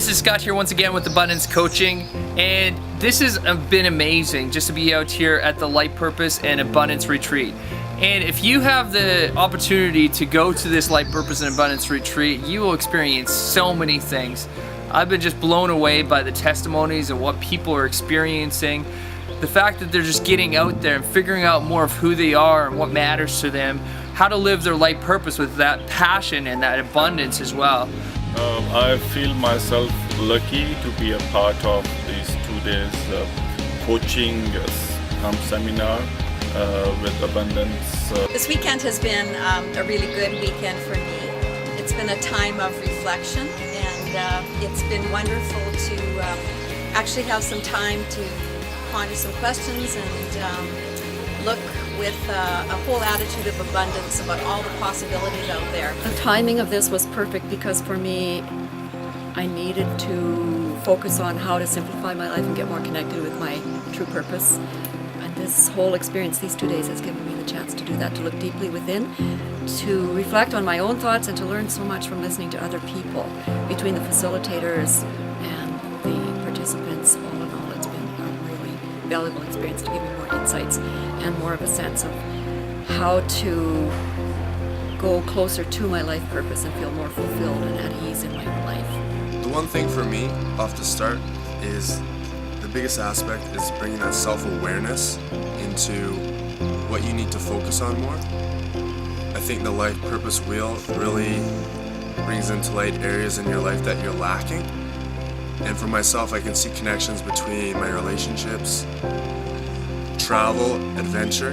This is Scott here once again with Abundance Coaching, and this has been amazing just to be out here at the Life Purpose and Abundance Retreat. And if you have the opportunity to go to this Life Purpose and Abundance Retreat, you will experience so many things. I've been just blown away by the testimonies of what people are experiencing. The fact that they're just getting out there and figuring out more of who they are and what matters to them, how to live their life purpose with that passion and that abundance as well. I feel myself lucky to be a part of these 2 days coaching seminar with Abundance. This weekend has been a really good weekend for me. It's been a time of reflection, and it's been wonderful to actually have some time to ponder some questions and look with a whole attitude of abundance about all the possibilities out there. The timing of this was perfect because for me, I needed to focus on how to simplify my life and get more connected with my true purpose. And this whole experience, these 2 days, has given me the chance to do that, to look deeply within, to reflect on my own thoughts, and to learn so much from listening to other people. Between the facilitators and the participants, all in all, it's been a really valuable experience to give me more insights and more of a sense of how to go closer to my life purpose and feel more fulfilled and at ease in my own life. The one thing for me off the start is the biggest aspect is bringing that self-awareness into what you need to focus on more. I think the life purpose wheel really brings into light areas in your life that you're lacking. And for myself, I can see connections between my relationships, travel, adventure,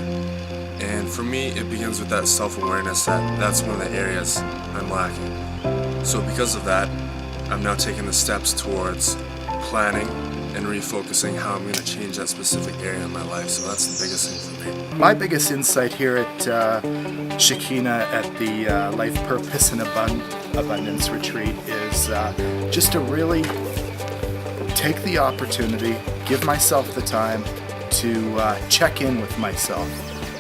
and for me it begins with that self-awareness that's one of the areas I'm lacking. So because of that, I'm now taking the steps towards planning and refocusing how I'm going to change that specific area in my life. So that's the biggest thing for me. My biggest insight here at Shekinah at the Life Purpose and Abundance Retreat is just to really take the opportunity, give myself the time to check in with myself,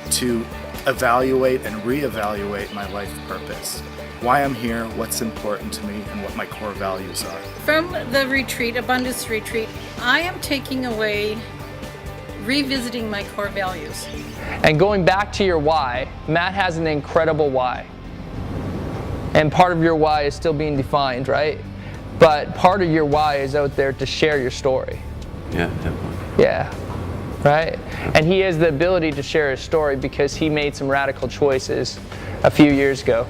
to evaluate and reevaluate my life purpose, why I'm here, what's important to me, and what my core values are. From the retreat, Abundance Retreat, I am taking away revisiting my core values. And going back to your why, Matt has an incredible why. And part of your why is still being defined, right? But part of your why is out there to share your story. Yeah, definitely. Yeah, right? And he has the ability to share his story because he made some radical choices a few years ago.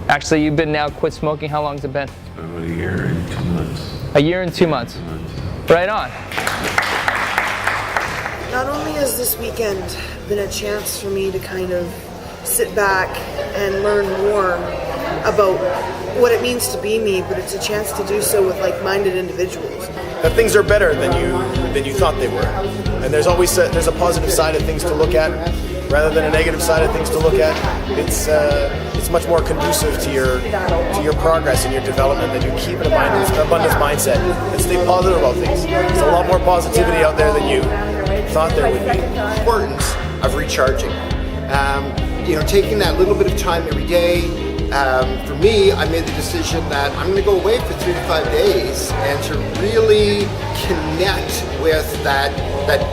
Actually, you've been now quit smoking. How long has it been? About a year and 2 months. A year and 2 months. Right on. Not only has this weekend been a chance for me to kind of sit back and learn more about what it means to be me, but it's a chance to do so with like-minded individuals. That things are better than you thought they were, and there's always there's a positive side of things to look at, rather than a negative side of things to look at. It's much more conducive to your progress and your development that you keep an abundance mindset and stay positive about things. There's a lot more positivity out there than you thought there would be. Importance of recharging. Taking that little bit of time every day. For me, I made the decision that I'm going to go away for 3 to 5 days and to really connect with that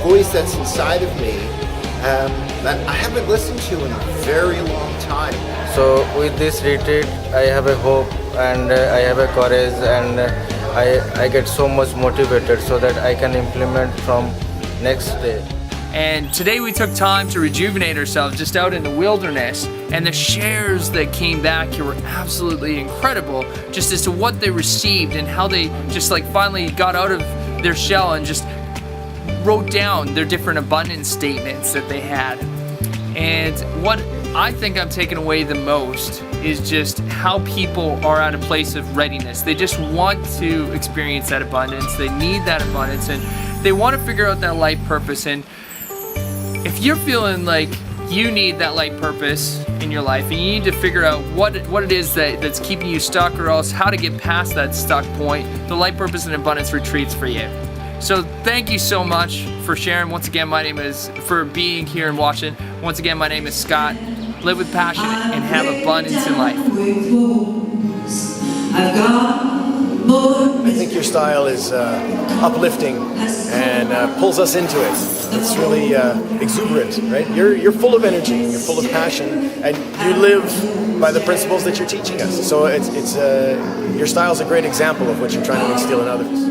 voice that's inside of me that I haven't listened to in a very long time. So with this retreat, I have a hope and I have a courage, and I get so much motivated so that I can implement from next day. And today we took time to rejuvenate ourselves just out in the wilderness, and the shares that came back here were absolutely incredible, just as to what they received and how they just like finally got out of their shell and just wrote down their different abundance statements that they had. And what I think I'm taking away the most is just how people are at a place of readiness. They just want to experience that abundance. They need that abundance, and they want to figure out that life purpose. And if you're feeling like you need that life purpose in your life and you need to figure out what it is that's keeping you stuck, or else how to get past that stuck point, the Life Purpose and Abundance Retreat's for you. So thank you so much for sharing. Once again, for being here and watching. Once again, my name is Scott. Live with passion and have abundance in life. I've got I think your style is uplifting and pulls us into it. It's really exuberant, right? You're full of energy, you're full of passion, and you live by the principles that you're teaching us. So your style is a great example of what you're trying to instill in others.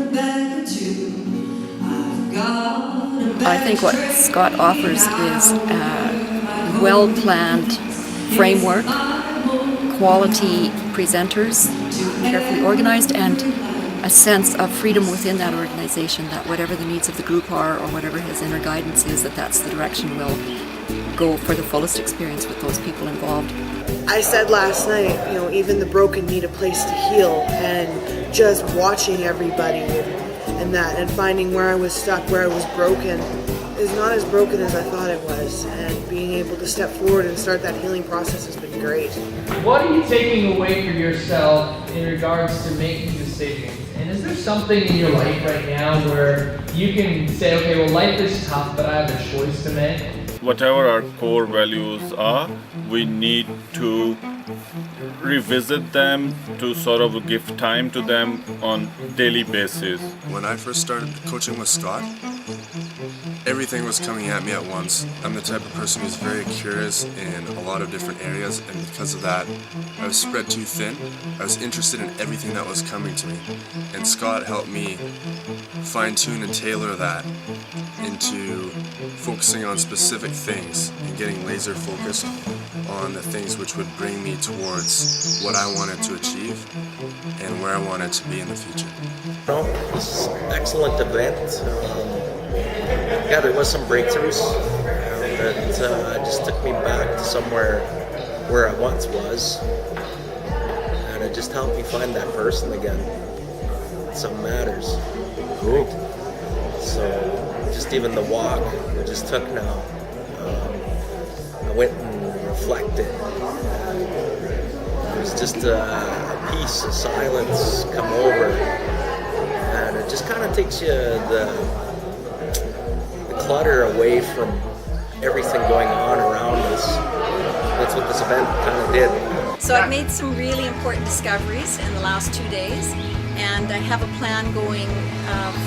I think what Scott offers is a well-planned framework, quality presenters, carefully organized, and a sense of freedom within that organization, that whatever the needs of the group are or whatever his inner guidance is, that's the direction we'll go for the fullest experience with those people involved. I said last night, even the broken need a place to heal, and just watching everybody and finding where I was stuck, where I was broken, is not as broken as I thought it was, and being able to step forward and start that healing process has been great. What are you taking away for yourself in regards to making decisions? And is there something in your life right now where you can say, okay, well, life is tough, but I have a choice to make? Whatever our core values are, we need to revisit them, to sort of give time to them on daily basis. When I first started coaching with Scott, everything was coming at me at once. I'm the type of person who's very curious in a lot of different areas, and because of that, I was spread too thin. I was interested in everything that was coming to me, and Scott helped me fine-tune and tailor that into focusing on specific things and getting laser focused on the things which would bring me towards what I wanted to achieve and where I wanted to be in the future. No, this is an excellent event. Yeah, there was some breakthroughs that just took me back to somewhere where I once was, and it just helped me find that person again. Something matters. Right? So just even the walk we just took now, I went and reflected. There was just a peace, a silence come over, and it just kind of takes you the clutter away from everything going on around us. That's what this event kind of did. So I've made some really important discoveries in the last 2 days, and I have a plan going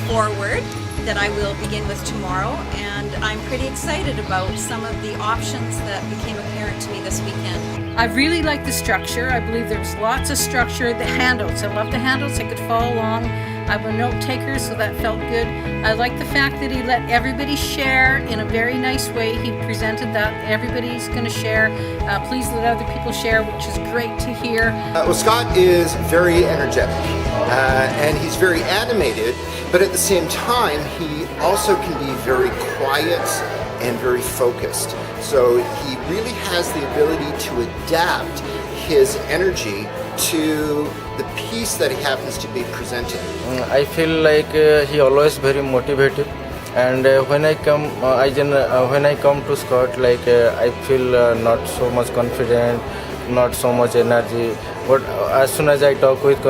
forward that I will begin with tomorrow, and I'm pretty excited about some of the options that became apparent to me this weekend. I really like the structure. I believe there's lots of structure. The handouts, I love the handouts. I could follow along. I'm a note taker, so that felt good. I like the fact that he let everybody share in a very nice way. He presented that everybody's going to share. Please let other people share, which is great to hear. Well, Scott is very energetic and he's very animated, but at the same time, he also can be very quiet and very focused. So he really has the ability to adapt his energy to the piece that he happens to be presenting. I feel like he always very motivated, and when I come to Scott, like I feel not so much confident, not so much energy. But as soon as I talk with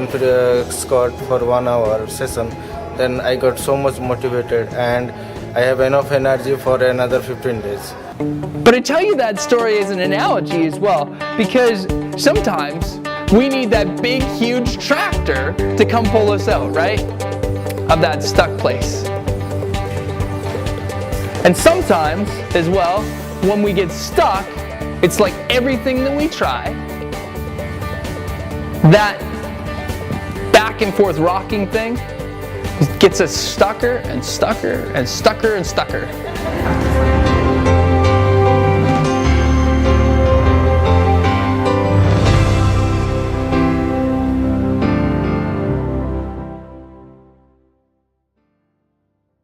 Scott for 1 hour session, then I got so much motivated, and I have enough energy for another 15 days. But I tell you that story as an analogy as well, because sometimes we need that big, huge tractor to come pull us out, right? Of that stuck place. And sometimes, as well, when we get stuck, it's like everything that we try, that back and forth rocking thing gets us stucker and stucker and stucker and stucker.